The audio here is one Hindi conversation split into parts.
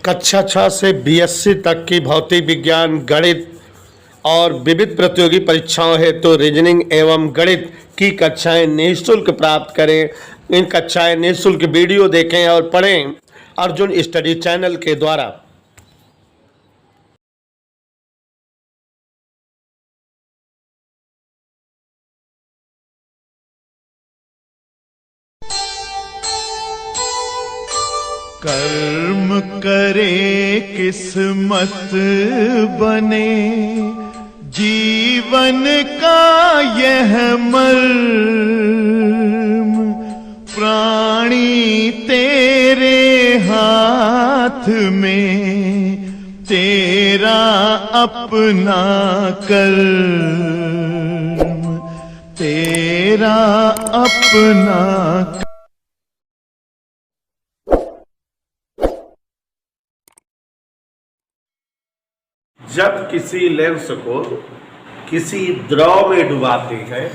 कक्षा 6 से बीएससी तक की भौतिक विज्ञान, गणित और विविध प्रतियोगी परीक्षाओं हेतु रीजनिंग एवं गणित की कक्षाएं निःशुल्क प्राप्त करें। इन कक्षाएं निःशुल्क वीडियो देखें और पढ़ें अर्जुन स्टडी चैनल के द्वारा। कर्म करे किस्मत बने, जीवन का यह मर्म, प्राणी तेरे हाथ में, तेरा अपना कर्म, तेरा अपना। जब किसी लेंस को किसी द्रव में डुबाते हैं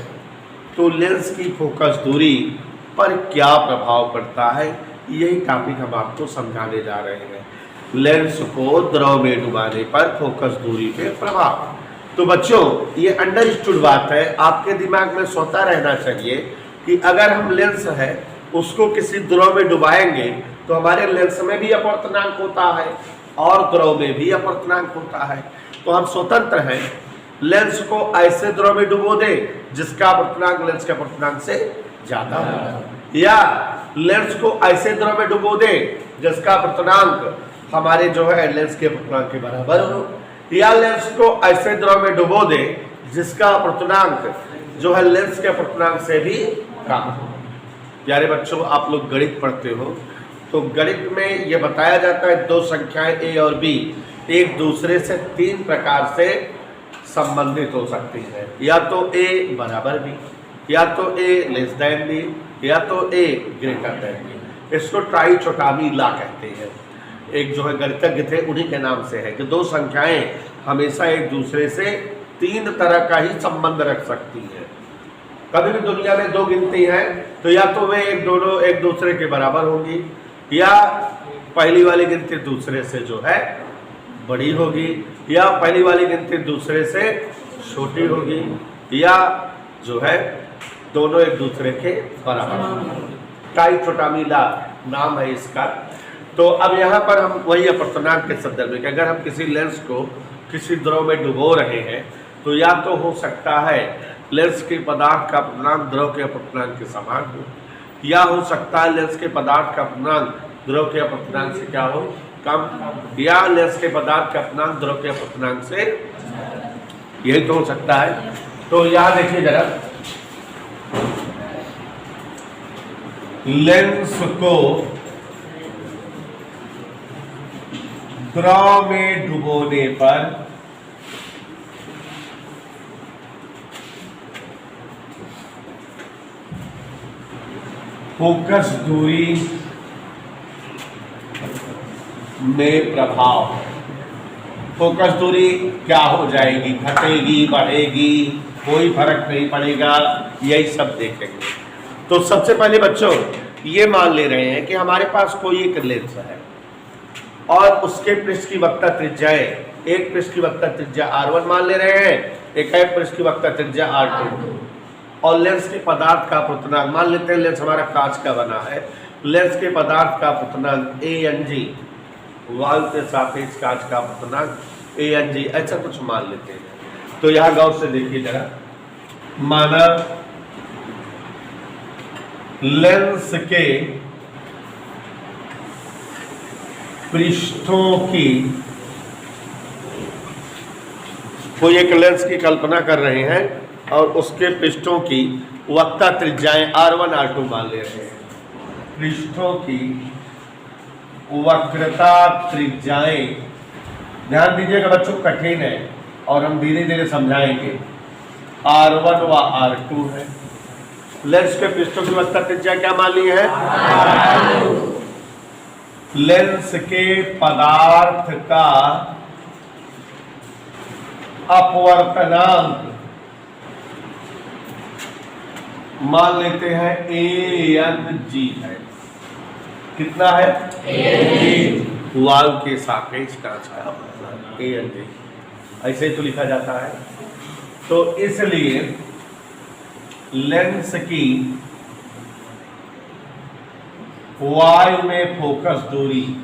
तो लेंस की फोकस दूरी पर क्या प्रभाव पड़ता है, यही टॉपिक हम आपको समझाने जा रहे हैं। लेंस को द्रव में डुबाने पर फोकस दूरी पे प्रभाव। तो बच्चों, ये अंडरस्टूड बात है, आपके दिमाग में सोता रहना चाहिए कि अगर हम लेंस है उसको किसी द्रव में डुबाएंगे तो हमारे लेंस में भी अपवर्तनांक होता है और द्रव में भी अपवर्तनांक होता है। तो हम स्वतंत्र हैं, लेंस को ऐसे द्रव में डुबो दे जिसका अपवर्तनांक लेंस के अपवर्तनांक से ज्यादा हो, या लेंस को ऐसे द्रव में डुबो दे जिसका अपवर्तनांक हमारे जो है लेंस के अपवर्तनांक के बराबर हो, या लेंस को ऐसे द्रव में डुबो दे जिसका अपवर्तनांक जो है लेंस के अपवर्तनांक से भी कम हो। प्यारे बच्चों, आप लोग गणित पढ़ते हो तो गणित में यह बताया जाता है दो संख्याएं ए और बी एक दूसरे से तीन प्रकार से संबंधित हो सकती है, या तो ए बराबर बी, या तो ए लेस देन बी, या तो ए ग्रेटर देन बी। इसको ट्राइचोटॉमी लॉ कहते हैं। एक जो है गणितज्ञ थे उन्हीं के नाम से है कि दो संख्याएं हमेशा एक दूसरे से तीन तरह का ही संबंध रख सकती है। कभी भी दुनिया में दो गिनती है तो या तो वे दोनों एक दूसरे के बराबर होंगी, या पहली वाली गिनती दूसरे से जो है बड़ी होगी, या पहली वाली गिनती दूसरे से छोटी होगी, या जो है दोनों एक दूसरे के बराबर। ट्राइचोटॉमी लॉ नाम है इसका। तो अब यहाँ पर हम वही अपवर्तनांक के संदर्भ में कि अगर हम किसी लेंस को किसी द्रव में डुबो रहे हैं तो या तो हो सकता है लेंस के पदार्थ का अपवर्तनांक द्रव के अपवर्तनांक के समान हो, या हो सकता है लेंस के पदार्थ का अपवर्तनांक द्रव के अपवर्तनांक से क्या हो, कम, या लेंस के पदार्थ का अपवर्तनांक द्रव के अपवर्तनांक से, यही तो हो सकता है। तो यहां देखिए जरा, लेंस को द्रव में डुबोने पर फोकस दूरी में प्रभाव, फोकस दूरी क्या हो जाएगी, घटेगी, बढ़ेगी, कोई फर्क नहीं पड़ेगा, यही सब देखेंगे। तो सबसे पहले बच्चों ये मान ले रहे हैं कि हमारे पास कोई एक लेंस है और उसके पृष्ठ की वक्रता त्रिज्याएं, एक पृष्ठ की वक्रता त्रिज्या R1 मान ले रहे हैं, एक पृष्ठ की वक्रता त्रिज्या R2, और लेंस के पदार्थ का अपवर्तनांक मान लेते हैं, लेंस हमारा कांच का बना है, लेंस के पदार्थ का अपवर्तनांक ANG, वायु के सापेक्ष कांच का अपवर्तनांक ANG, ऐसा कुछ मान लेते हैं। तो यहां गौर से देखिए जरा, माना लेंस के पृष्ठों की, कोई एक लेंस की कल्पना कर रहे हैं और उसके पृष्ठों की वक्रता त्रिज्याएं R1 R2 मान ले रहे हैं। पृष्ठों की वक्रता त्रिज्याएं, ध्यान दीजिएगा बच्चों, कठिन है और हम धीरे धीरे समझाएंगे। R1 व R2 है। लेंस के पृष्ठों की वक्रता त्रिज्या क्या मान ली है? लेंस के पदार्थ का अपवर्तनांक मान लेते हैं ANG है। कितना है? वायु के सापेक्ष कांच का अपवर्तनांक ANG, ऐसे ही तो लिखा जाता है। तो इसलिए लेंस की वायु में फोकस दूरी,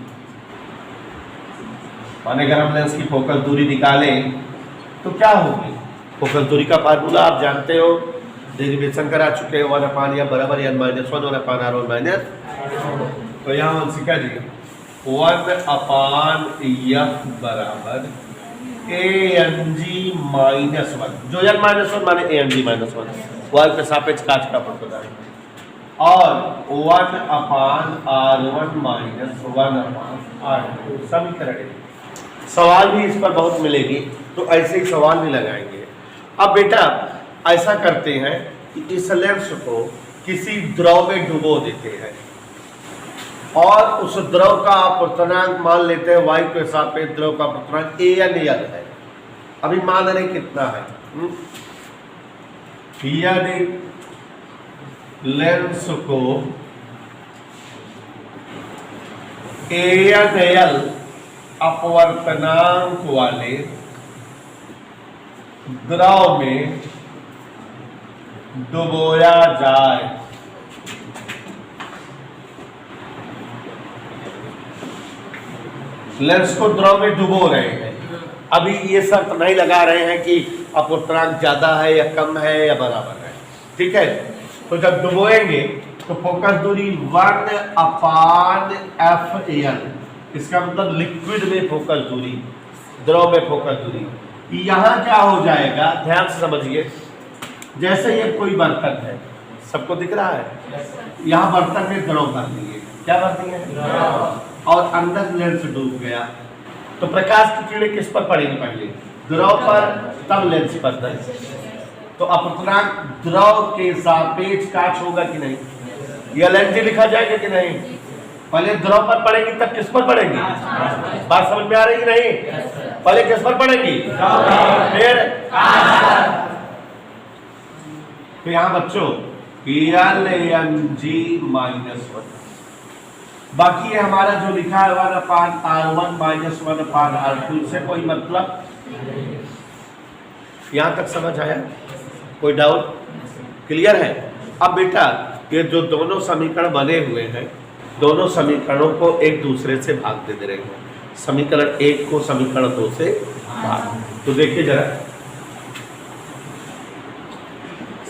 माने अगर हम लेंस की फोकस दूरी निकालें तो क्या होगी? फोकस दूरी का फार्मूला आप जानते हो, डेरिवेशन करा चुके हो, 1/n बराबर n - 1 1/r1 माइनस, तो यहाँ वंशिका जी 1/f बराबर ANG -1, जो n -1 माने ANG -1, वायु के सापेक्ष कांच का अपवर्तनांक, और 1/r1 माइनस 1/r2 समीकरण। सवाल भी इस पर बहुत मिलेगी, तो ऐसे ही सवाल भी लगाएंगे। अब बेटा ऐसा करते हैं कि इस लेंस को किसी द्रव में डुबो देते हैं और उस द्रव का अपवर्तनांक मान लेते हैं वायु के सापेक्ष द्रव का अपवर्तनांक ANL है। अभी मान रहे कितना है? यदि लेंस को ANL अपवर्तनांक वाले द्रव में डुबोया जाए लेंस को द्रव में डुबो रहे हैं, अभी ये शर्त नहीं लगा रहे हैं कि अपवर्तनांक ज्यादा है या कम है या बराबर है, ठीक है। तो जब डुबोएंगे तो फोकस दूरी 1/FAL, इसका मतलब लिक्विड में फोकस दूरी, द्रव में फोकस दूरी। यहाँ क्या हो जाएगा, ध्यान से समझिए। जैसे ये कोई बर्तन है, सबको दिख रहा है, यहाँ बर्तन में द्रव भर दिए, क्या भर दिए, और अंदर लेंस डूब गया, तो प्रकाश की किरणें किस पर पड़ेगी? पहले द्रव पर, तब लेंस पर। तो अपवर्तनांक द्रव के सापेक्ष कांच होगा कि नहीं? यह LNG लिखा जाएगा कि नहीं? पहले द्रव पर पड़ेगी तब किस पर पड़ेगी? बात समझ में आ रही नहीं? पहले किस पर पड़ेगी, फिर तो यहाँ बच्चों LNG -1, बाकी है हमारा जो लिखा है 1/r1 माइनस 1/r2 से कोई मतलब। यहां तक समझ आया? कोई डाउट? क्लियर है? अब बेटा ये जो दोनों समीकरण बने हुए हैं, दोनों समीकरणों को एक दूसरे से भाग दे रहे हैं। समीकरण 1 को समीकरण 2 से भाग, तो देखिए जरा,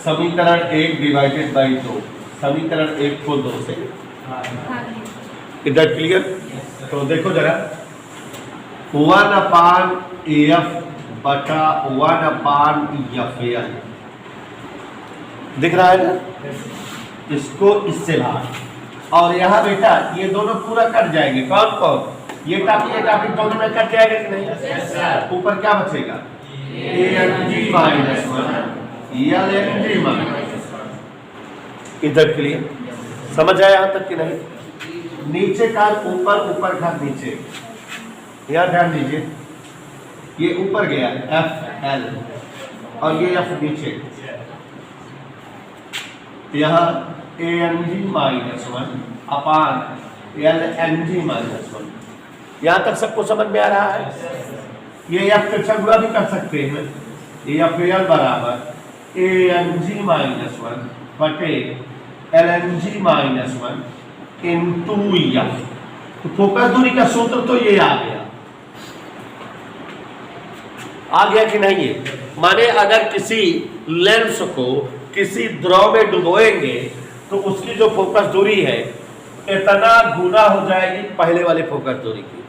समीकरण 1 डिवाइडेड बाई 2, समीकरण 1 को 2 से, इधर क्लियर? तो देखो जरा, 1/AF बटा 1/FAL दिख रहा है ना? इसको इससे भाग, और यहाँ बेटा ये दोनों पूरा कट जाएंगे। कौन कौन? ये टॉपिक दोनों में कट जाएगा कि नहीं? ऊपर क्या बचेगा? ANG -1 LNG -1। इधर क्लियर? समझ आया यहाँ तक कि नहीं? नीचे का ऊपर, ऊपर का नीचे, यहाँ ध्यान दीजिए, ये ऊपर गया FL और ये F नीचे, यहाँ ANG -1 अपान LNG -1। यहाँ तक सबको समझ में आ रहा है? ये F का गुणा भी कर सकते हैं, ये FAL बराबर ANG -1 बटे LNG -1 इंटू F। तो फोकस दूरी का सूत्र तो ये आ गया कि नहीं? है माने अगर किसी लेंस को किसी द्रव में डुबोएंगे तो उसकी जो फोकस दूरी है इतना गुना हो जाएगी पहले वाले फोकस दूरी की।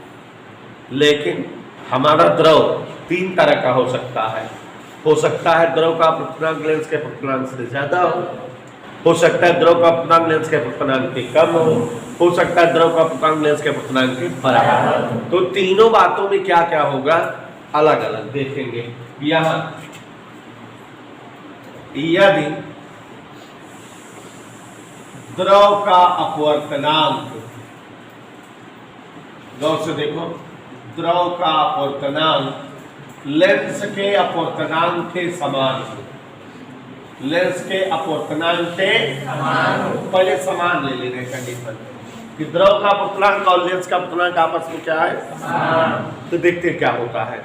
लेकिन हमारा द्रव 3 तरह का हो सकता है द्रव का अपवर्तनांक लेंस के अपवर्तनांक से ज्यादा हो सकता है द्रव का अपवर्तनांक लेंस के अपवर्तनांक से कम हो सकता है द्रव का अपवर्तनांक लेंस के अपवर्तनांक के बराबर। तो तीनों बातों में क्या क्या होगा, अलग अलग देखेंगे। यहाँ यदि द्रव का अपवर्तनांक, गौर से देखो, द्रव का अपवर्तनांक लेंस के अपवर्तनांक के समान हो, लेंस के अपवर्तनांक के समान, पहले समान ले लेने कंडीशन, कि द्रव का अपर्तनांक और लेंस का अपर्तनांक आपस में क्या है, तो देखते हैं क्या होता है।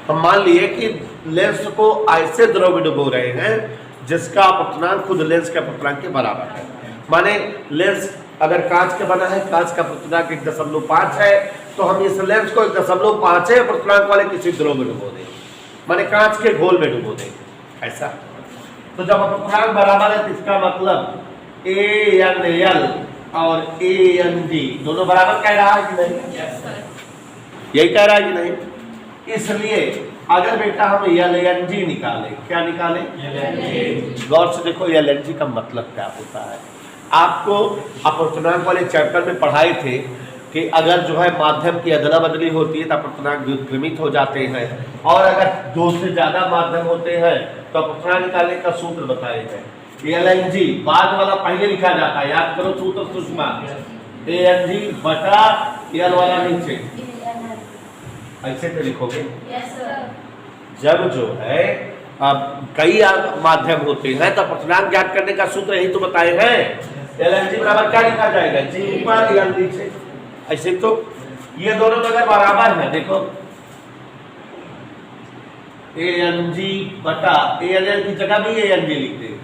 हम मान लिए कि लेंस को ऐसे द्रव में डुबो रहे हैं जिसका अपर्तनांक खुद लेंस के अपर्तनांक के बराबर है। माने लेंस अगर कांच के बना है, कांच का अपर्तनांक 1.5 है, तो हम इस लेंस को 1.5 अपर्तनांक वाले किसी द्रव में डुबो दें, माने कांच के घोल में डुबो दें, ऐसा। तो जब अपर्तनांक बराबर है तो इसका मतलब AnL और AnD दोनों बराबर कह रहा है कि नहीं? यही कह रहा है कि नहीं? इसलिए अगर बेटा हम LNG निकालें, क्या निकालें? गौर से देखो LNG का मतलब क्या होता है। आपको अपर्तनांक वाले चैप्टर में पढ़ाए थे कि अगर जो है माध्यम की अदला बदली होती है तो अपर्तनांक व्युत्क्रमित हो जाते हैं, और अगर 2 से ज्यादा माध्यम होते हैं तो अपर्तनांक निकालने का सूत्र बताए हैं। LNG बाद वाला पहले लिखा जाता है, याद करो सूत्र सुषमा, ANG बटा L वाला नीचे, ऐसे पे लिखोगे। जब जो है अब कई माध्यम होते हैं तो अपर्तनांक ज्ञात करने का सूत्र यही तो बताए हैं। LNG बराबर क्या लिखा जाएगा? G ऊपर L नीचे, ऐसे। तो ये दोनों अगर बराबर है, देखो ANG बटा ANL की जगह भी ANG लिखते हैं,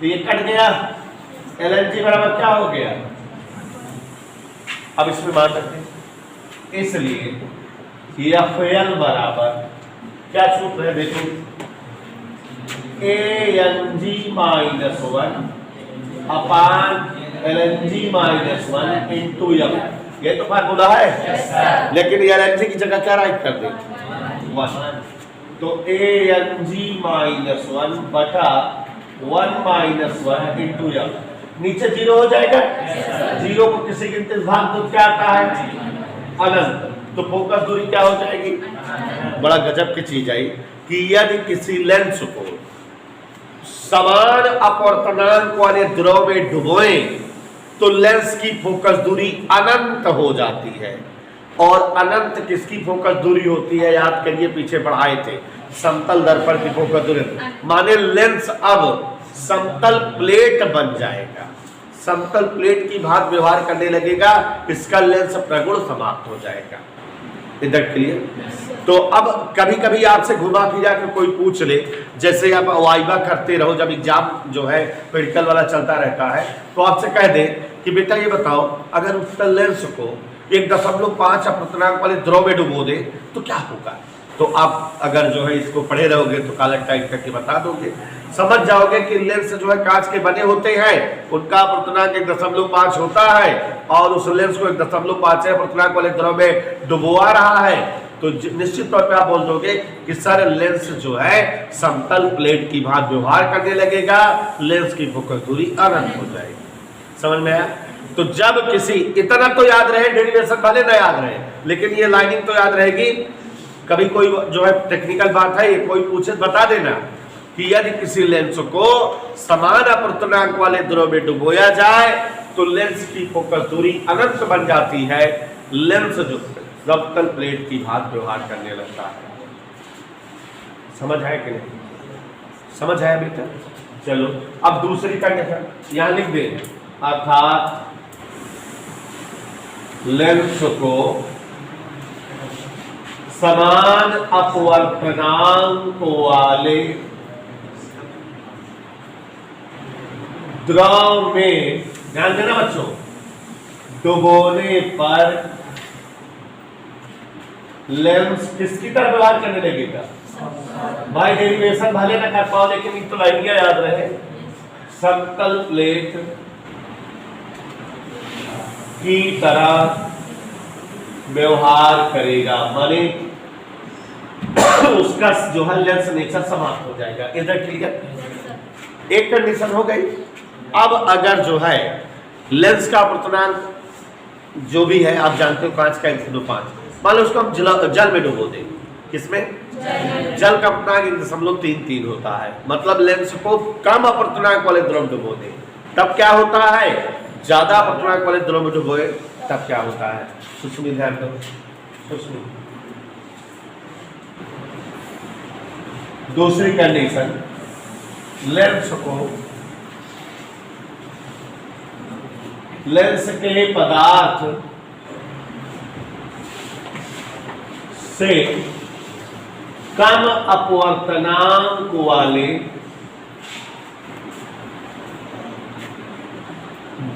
तो ये कट गया, LNG बराबर क्या हो गया? अब इसमें मान सकते हैं, इसलिए FL बराबर क्या सूत्र है? देखो ANG -1 अपान LNG -1 इंटू F, ये तो फार्मूला है। लेकिन LNG की जगह क्या राइट कर दे? 1। तो ANG -1 बटा 1 इंटू F, नीचे 0 हो जाएगा। 0 को किसी गिनती से भाग दो, क्या आता है? अनंत। तो फोकस दूरी क्या हो जाएगी? बड़ा गजब की चीज आई कि यदि किसी लेंस को समान अपवर्तनांक वाले द्रव में डुबोए तो लेंस की फोकस दूरी अनंत हो जाती है। और अनंत किसकी फोकस दूरी होती है? याद करिए, पीछे पढ़ाए थे, समतल दर्पण की फोकस दूरी। माने लेंस अब समतल प्लेट बन जाएगा, समतल प्लेट की भांति व्यवहार करने लगेगा, इसका लेंस प्रगुण समाप्त हो जाएगा। इधर क्लियर? तो अब कभी कभी आपसे घुमा फिरा के कोई पूछ ले, जैसे आप वाइवा करते रहो, जब एग्जाम जो है मेडिकल वाला चलता रहता है, तो आपसे कह दे कि बेटा ये बताओ, अगर उत्तल लेंस को 1.5 अपर्तनांक वाले द्रव में डुबो दे तो क्या होगा? तो आप अगर जो है इसको पढ़े रहोगे तो कालक टाइप करके बता दोगे, समझ जाओगे कि लेंस जो है कांच के बने होते हैं, उनका अपर्तनांक 1.5 होता है, और उस लेंस को 1.5 अपर्तनांक वाले द्रव में डुबोआ रहा है, तो निश्चित तौर पे आप बोल दोगे कि सर लेंस जो है समतल प्लेट की भांति व्यवहार करने लगेगा, लेंस की फोकस दूरी अनंत हो जाएगी। समझ में आया? तो जब किसी, इतना तो याद रहे, डेरिवेशन भले न याद रहे, लेकिन ये लाइनिंग तो याद रहेगी। कभी कोई जो है टेक्निकल बात है, कोई पूछे बता देना कि यदि किसी लेंस को समान अपर्तनांक वाले द्रव में डुबोया जाए तो लेंस की फोकस दूरी अनंत बन जाती है, लेंस जो समतल प्लेट की भांति व्यवहार करने लगता है। समझ है कि नहीं? समझ है बेटा? चलो अब दूसरी कंडीशन यहां लिख दे, अर्थात लेंस को समान अपवर्तनांक वाले द्रव में, ध्यान देना बच्चों, डुबोने पर लेंस किसकी तरह व्यवहार करने लगेगा? भाई डेरिवेशन भले ना कर पाओ, लेकिन एक तो लाइनियां याद रहे, समतल प्लेट की तरह व्यवहार करेगा, माने उसका जो है लेंस नेचर समाप्त हो जाएगा। इधर क्लियर? एक कंडीशन हो गई। अब अगर जो है लेंस का अपर्तनांक जो भी है, आप जानते हो कांच का 1/5, मान लो उसको हम जल में डुबो दें, किसमें? जल का अपर्तनांक 1.33 होता है, मतलब लेंस को कम अपर्तनांक वाले द्रव में डुबो दें, तब क्या होता है? ज्यादा अपर्तनांक वाले द्रव में डुबोए तब क्या होता है? सुषमी ध्यान दो, सुषमी। दूसरी कंडीशन, लेंस को लेंस के पदार्थ से कम अपवर्तनांक वाले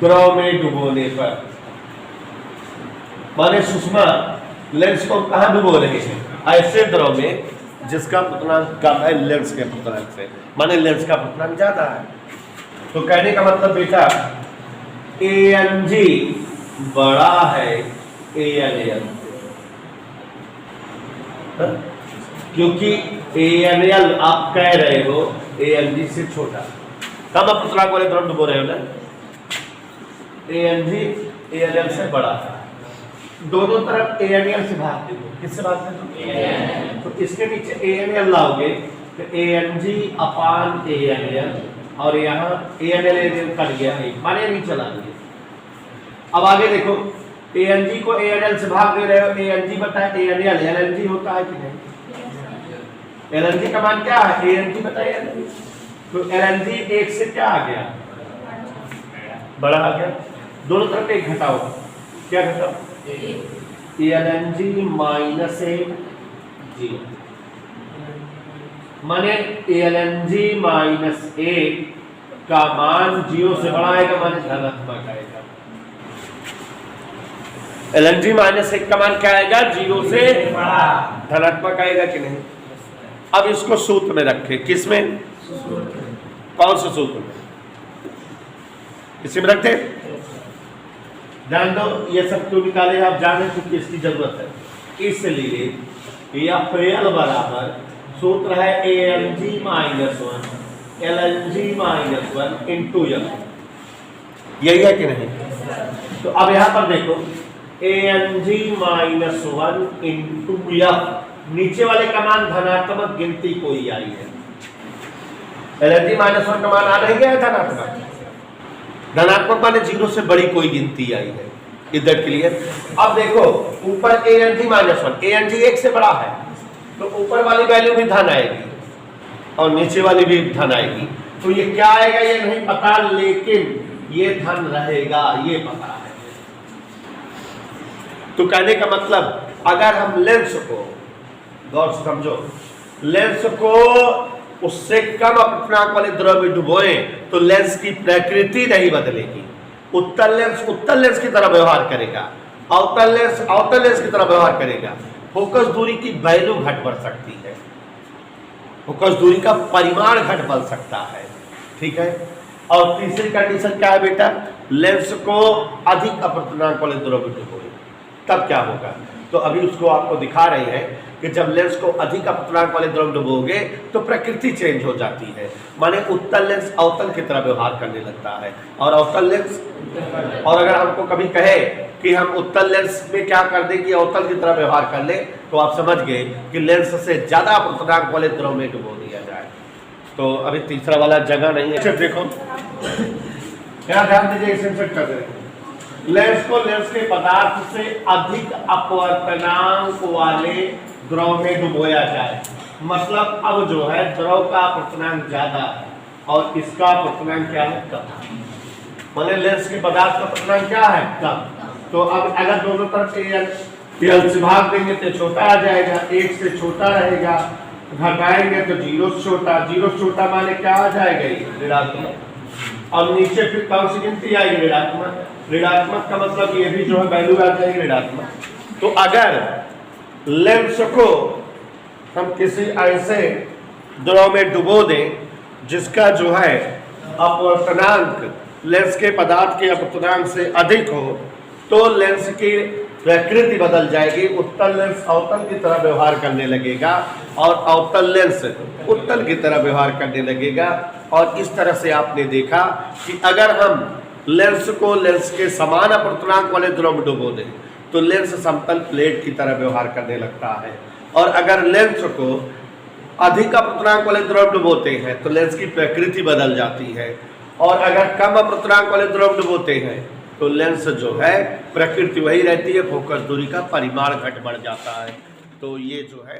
द्रव में डुबोने पर, माने सुषमा लेंस को कहां डुबो रहे हैं? ऐसे द्रव में जिसका अपवर्तनांक कम है लेंस के अपवर्तनांक से, माने लेंस का अपवर्तनांक ज्यादा है। तो कहने का मतलब बेटा ANG बड़ा है ANL, क्योंकि ANL आप कह रहे हो ANG से छोटा, कम अपवर्तनांक वाले द्रव डुबो रहे हो ना, ANG ANL से बड़ा है। दोनों तरफ ANL से भागते हो, किससे भागते हो? तो इसके नीचे ANL लाओगे तो ANG अपान ANL, और यहाँ ANL कट गया, माने नहीं चला दिए। अब आगे देखो, ANG को ANL से भाग दे रहे हो, ANG बता ANL, LNG होता है कि नहीं? LNG का मान क्या है? ANG बताइए। तो LNG एक से क्या आ गया? बड़ा आ गया। दोनों तरफ एक घटाओ, क्या घटाओ? LNG माइनस 1 माने LNG माइनस 1 का मान 0 से बड़ा आएगा, माने धनात्मक आएगा। LNG माइनस 1 का मान क्या आएगा? 0 से बड़ा, धनात्मक आएगा कि नहीं? अब इसको सूत्र में रखें, किसमें? कौन से सूत्र में? इसी में रखते। ध्यान दो, ये सब क्यों निकाले आप जाने चुके, इसकी जरूरत है। इसलिए FL बराबर सूत्र है ANG minus 1 LNG minus 1 into L, यही है कि नहीं? तो अब यहां पर देखो ANG माइनस 1 इंटू L, नीचे वाले का मान धनात्मक गिनती कोई आई है। LNG माइनस 1 का मान आ नहीं गया धनात्मक, धनात्मक माने 0 से बड़ी कोई गिनती आई है, इधर क्लियर। अब देखो ऊपर ANG माइनस 1, ANG 1 से बड़ा है तो ऊपर वाली वैल्यू भी धन आएगी और नीचे वाली भी धन आएगी। तो ये क्या आएगा ये नहीं पता, लेकिन ये धन रहेगा ये पता है। तो कहने का मतलब अगर हम लेंस को गौर से समझो, लेंस को उससे कम अपवर्तनांक वाले द्रव में डुबोए तो लेंस की प्रकृति नहीं बदलेगी। उत्तल लेंस की तरह व्यवहार करेगा, अवतल लेंस की तरह व्यवहार करेगा। फोकस दूरी की वैल्यू घट बढ़ सकती है, फोकस दूरी का परिमाण घट बढ़ सकता है, ठीक है। और तीसरी कंडीशन क्या है बेटा? लेंस को अधिक अपवर्तनांक वाले द्रव में डुबोए, तब क्या होगा? तो अभी उसको आपको दिखा रहे हैं कि जब लेंस को अधिक अपवर्तनांक वाले द्रव डुबोगे तो प्रकृति चेंज हो जाती है, माने उत्तल लेंस अवतल की तरह व्यवहार करने लगता है और अवतल लेंस, और अगर हमको कभी कहे कि हम उत्तल लेंस में क्या कर दें कि अवतल की तरह व्यवहार कर ले, तो आप समझ गए कि लेंस से ज्यादा अपवर्तनांक वाले द्रव में डुबो दिया जाए। तो अभी तीसरा वाला जगह नहीं है, देखो क्या ध्यान दीजिए, इसे चेक कर रहे लेंस को लेंस के पदार्थ से अधिक अपवर्तनांक वाले द्रव में डुबोया जाए। मतलब अब जो है द्रव का अपवर्तनांक ज्यादा है और इसका अपवर्तनांक क्या है? कम। माने लेंस के पदार्थ का अपवर्तनांक क्या है? कम। तो अब अगर दोनों तरफ से L से भाग देंगे तो छोटा आ जाएगा, 1 से छोटा रहेगा, घटाएंगे तो 0 से छोटा, 0 से छोटा माने क्या आ जाएगा? ये ऋणात्मक। और नीचे फिर कौन सी गिनती आएगी? ऋणात्मक। ऋणात्मक का मतलब ये भी जो है वैल्यू आ जाएगी ऋणात्मक। तो अगर लेंस को हम किसी ऐसे द्रव में डुबो दें जिसका जो है अपवर्तनांक लेंस के पदार्थ के अपवर्तनांक से अधिक हो, तो लेंस की प्रकृति बदल जाएगी। उत्तल लेंस अवतल की तरह व्यवहार करने लगेगा और अवतल लेंस उत्तल की तरह व्यवहार करने लगेगा। और इस तरह से आपने देखा कि अगर हम लेंस को लेंस के समान अपवर्तनांक वाले द्रव में डुबो दें तो लेंस समतल प्लेट की तरह व्यवहार करने लगता है, और अगर लेंस को अधिक अपवर्तनांक वाले द्रव डुबोते हैं तो लेंस की प्रकृति बदल जाती है, और अगर कम अपवर्तनांक वाले द्रव डुबोते हैं तो लेंस जो है प्रकृति वही रहती है, फोकस दूरी का परिमाण घट बढ़ जाता है। तो ये जो है